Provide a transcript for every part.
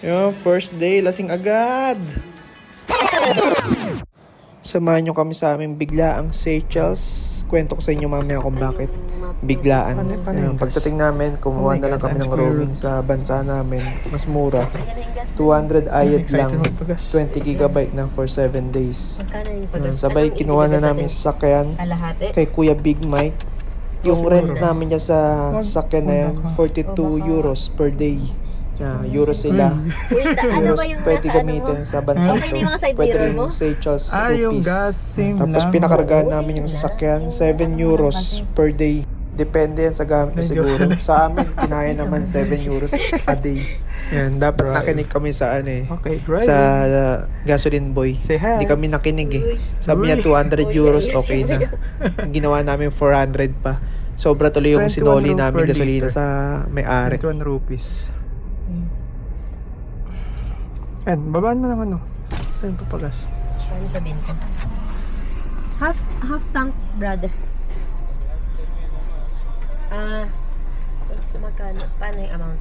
Yung first day, lasing agad. Samahan nyo kami sa aming biglaang Seychelles. Kwento ko sa inyo mamaya kung bakit biglaan. Pagdating namin, kumuha na lang kami ng roaming sa bansa namin. Mas mura. 200 ayad lang. 20 gigabyte na for 7 days. Sabay kinuha na namin sa sasakyan kay Kuya Big Mike. Yung rent namin niya sa sasakyan na yan, 42 euros per day. Euro sila. Euros pwede gamitin sa bansa ito. Pwede rin Seychelles rupees. Yung gas, tapos pinakargaan namin yung sasakyan, 7 euros per day. Depende yan sa gamit siguro. Sa amin, kinaya naman 7 euros a day. Yan, dapat nakinig kami sa sa gasoline boy. Hindi kami nakinig eh. Sabi niya 200 euros okay na. Ginawa namin 400 pa. Sobra tuloy yung sinoli namin gasolina sa may-ari. 21 rupees. And babaan mo ng ano? Saan papagas? Ano sabihin ko? Half tank, brother. Magkano? Paano yung amount?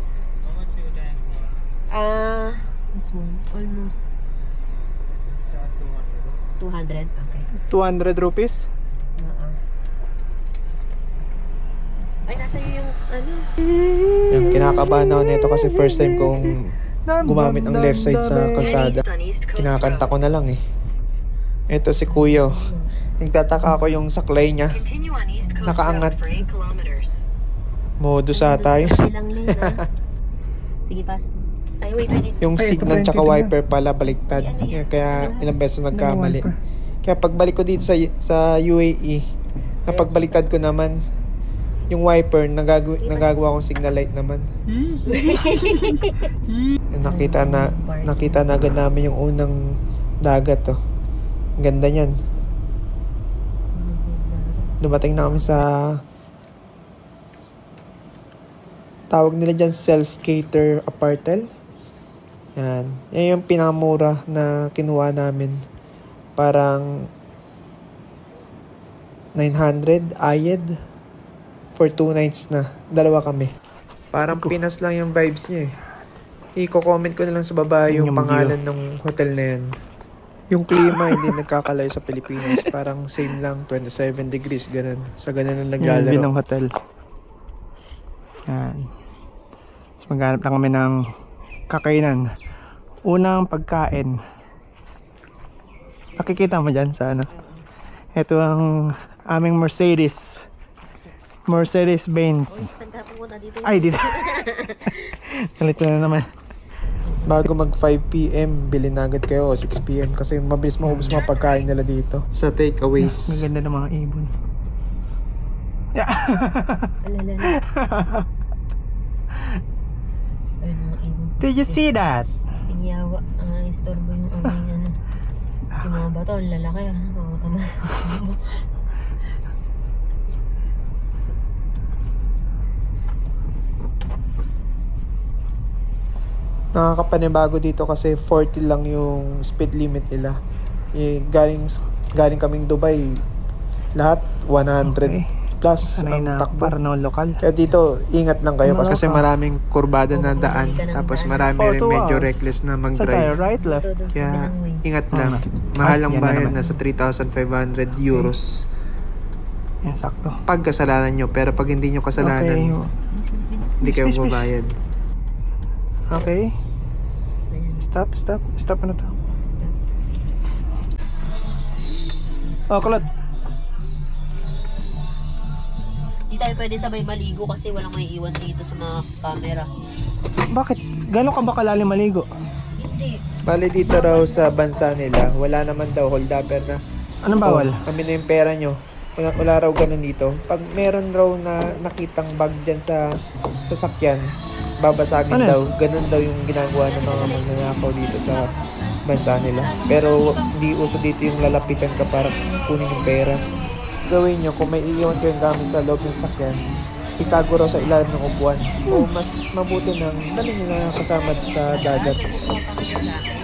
This one, almost 200. Okay. 200 rupees? Ay, nasa iyo yung ano? Yung kinakabahan ako nito kasi first time kong gumamit ang left side sa kalsada. Kinakanta ko na lang eh. Ito si Kuya. Nagtataka ako yung saklay niya. Nakaangat. Modus tayo. Sige, pass. Ay, wait. Yung signal tsaka wiper pala baliktad. Kaya ilang beses nagkamali. Kaya pagbalik ko dito sa UAE, napagbaliktad ko naman. Yung wiper, nagagawa kong signal light naman. Nakita na agad namin yung unang dagat to. Ganda niyan. Dumating na kami sa tawag nila dyan self-cater apartel. Yan yung pinamura na kinuha namin. Parang 900 ayed for 2 nights na. Dalawa kami. Parang Pinas lang yung vibes niya eh. I-comment ko na lang sa baba yung pangalan ng hotel na yan. Yung klima hindi nagkakalayo sa Pilipinas. Parang same lang, 27 degrees, ganun. Sa ganun lang naglalaro. Yung ng hotel. Yan. Tapos maghanap lang kami ng kakainan. Unang pagkain. Nakikita mo dyan sa ano? Ito ang aming Mercedes-Benz. Ay, dito. Nalito na naman. Bago mag 5 PM, bilhin na agad kayo o 6 PM kasi mabilis maubos mga pagkain nila dito sa takeaways. Maganda ng mga ibon. Did you see that? Stingyawa. Istorbo yung aming ano. Yung mga bato, lalaki ah. Nakakapanibago dito kasi 40 lang yung speed limit nila. Galing kaming Dubai, lahat 100 plus ang takbo. Para no lokal. Kaya dito, ingat lang kayo kasi maraming kurbada na daan. Tapos marami rin medyo reckless na mag-drive. Right, left. Kaya ingat lang. Mahal ang bayad na sa 3,500 euros. Yan, sakto. Pag kasalanan nyo. Pero pag hindi nyo kasalanan, hindi kayo mababayad. Okay. Stop na to. Oh, kulot. Hindi tayo pwede sabay maligo kasi walang may iwan dito sa mga camera. Bakit? Gano'n ka ba kalalim maligo? Hindi. Bale dito raw sa bansa nila, wala naman daw hold-upper na. Anong bawal? Kami na yung pera nyo. Wala raw ganun dito. Pag meron raw na nakitang bag dyan sa sasakyan, babasagin daw. Ganun daw yung ginagawa ng mga magnanakaw dito sa bansa nila. Pero hindi uso dito yung lalapitan ka para kunin yung pera. Gawin nyo, kung may iiwan kayong gamit sa loob ng sasakyan, itago raw sa ilalim ng upuan. O mas mabuti nang dali nyo na kasama sa dagat.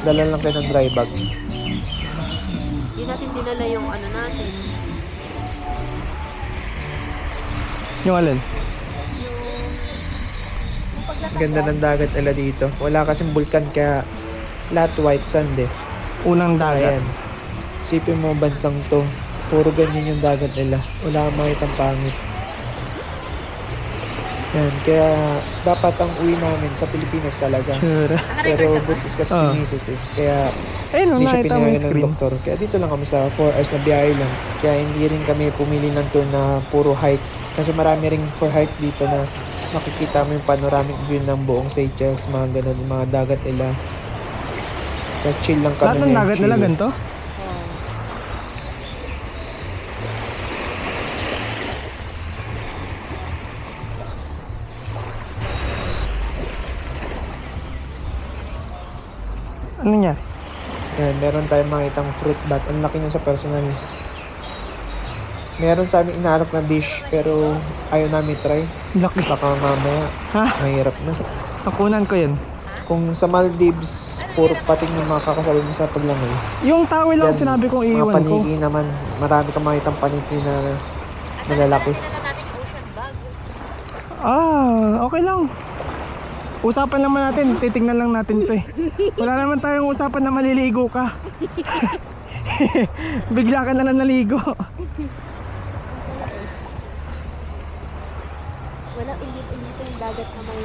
Dala lang kayo ng dry bag. Hindi natin dinala yung ano natin. Yung alin? Ganda ng dagat nila dito. Wala kasing bulkan kaya lahat white sand eh. Unang dagat. Ayan. Isipin mo bansang to. Puro ganyan yung dagat nila. Wala kang makitang pangit. Yan. Kaya dapat ang uwi namin sa Pilipinas talaga. Sure. Pero butis kasi si Mrs. eh. Kaya Ayun, hindi siya nakita mo yung pinayagan ng screen. doktor. Kaya dito lang kami sa 4 hours na biyahe lang. Kaya hindi rin kami pumili ng tour na puro hike. Kasi marami ring for hike dito na makikita mo yung panoramic view ng buong Seychelles, mga ganun, mga dagat nila. Kaya chill lang kami. Lahat ng dagat nila ganito? Ano niya? Yan, meron tayong makitang fruit bat. Ang laki niya sa personal. Meron sa amin inaalok na dish pero ayaw namin try. Laki. Baka mamaya Ha? mahirap na. Nakunan ko yun. Kung sa Maldives, puro pating yung mga kakasabay mo sa paglangoy. Yung towel lang Yan, sinabi kong mga iiwan ko. paniki naman. Marami kang makitang paniki na malalaki. natin yung ocean bag. Okay lang. Usapan naman natin, titignan lang natin to eh. Wala naman tayong usapan na maliligo ka. Bigla ka na lang naligo. Walang init-init yung dagat na may...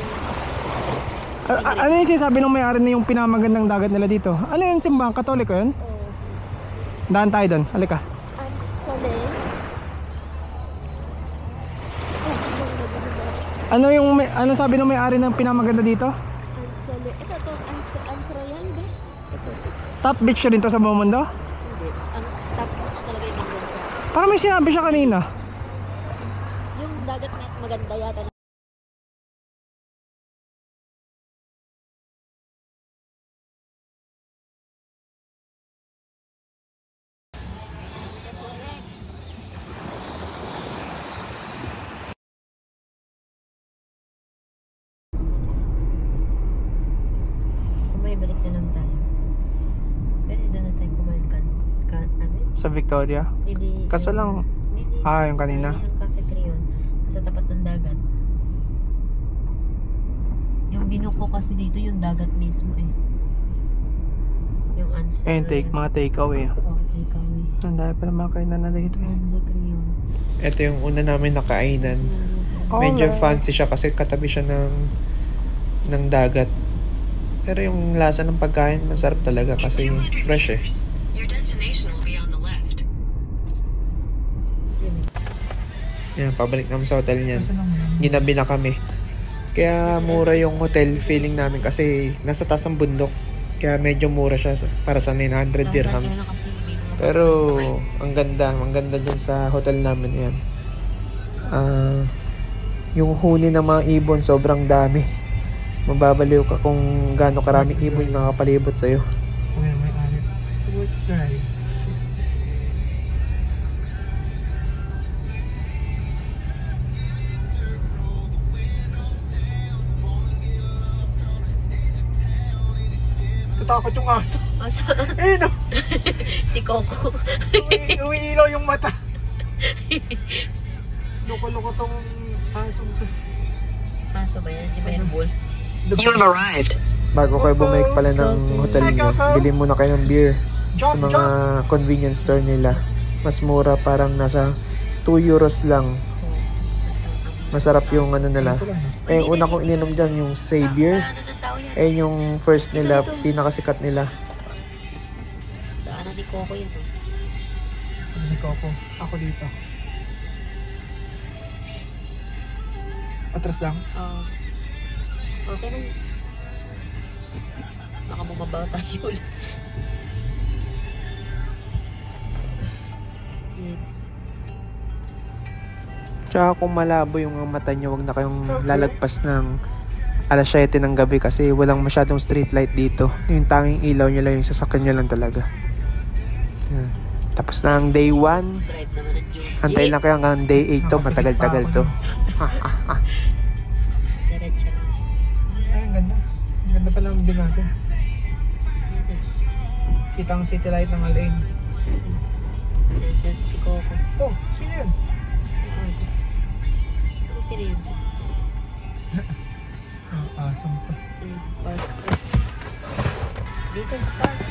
Ano yung sinasabi nung may-ari na yung pinamagandang dagat nila dito? Ano yun, simbang? Katoliko yun? Daan tayo doon, halika. Ang sole. Ano sabi nung may-ari ng pinamaganda dito? Ang sole. Ito, ang royal ba? Ito. Top beach rin to sa buong mundo? Hindi. Ang top talaga yung maganda. Parang may sinabi siya kanina. Yung dagat na maganda yata. May balik na lang tayo. Pwede doon na tayo kumain ano? Sa Victoria? Lili, Kaso lang, yung kanina. Yung Cafe Creole. Sa tapat ng dagat. Yung binuko kasi dito yung dagat mismo eh. Yung answer. Mga take away. Oh, take away. Ang dahil pala mga kainan na dito eh. Cafe Creole. Ito yung una namin nakainan. Medyo fancy siya kasi katabi siya ng dagat. Pero yung lasa ng pagkain, masarap talaga kasi fresh eh. Your destination will be on the left. Yan, pabalik naman sa hotel niyan. Ginabi na kami. Kaya mura yung hotel feeling namin kasi nasa taas ng bundok. Kaya medyo mura siya para sa 900 dirhams. Pero ang ganda dun sa hotel namin yan. Yung huni ng mga ibon sobrang dami. Mababaliw ka kung gaano karaming ibon yung nakapalibot sa'yo. Katakot yung aso. Asa? No. Si Coco. Umiilaw yung mata. Loko-loko tong asong to. Aso ba yan? Di ba yan wolf? You have arrived. Bago kayo bumalik pala ng hotel niyo, bili muna kayo ng beer sa mga convenience store nila. Mas mura, parang nasa 2 euros lang. Masarap yung ano nila. Yung una kong ininom dyan, yung Savior. Yung first nila, pinakasikat nila. Daanan ni Coco yun. Sabi ni Coco, ako dito. Atras lang. Okay lang. Baka bumabaw tayo ulit. Tsaka kung malabo yung mata nyo, wag na kayong lalagpas ng alas 7 ng gabi kasi walang masyadong street light dito. Yung tanging ilaw nyo lang, yung sasakyan nyo lang talaga. Yan. Tapos na ang day 1. Drive naman ang June. Antay lang kayo hanggang day 8 to. Matagal-tagal to. Diretso lang. Ay, ang ganda. Ang ganda pala ang view natin. Dito. Kita ang city light ng Alain. Si Coco. Oh, sino yun? Si Coco. Ano si Rin? Asong to. Park. Dito sa park.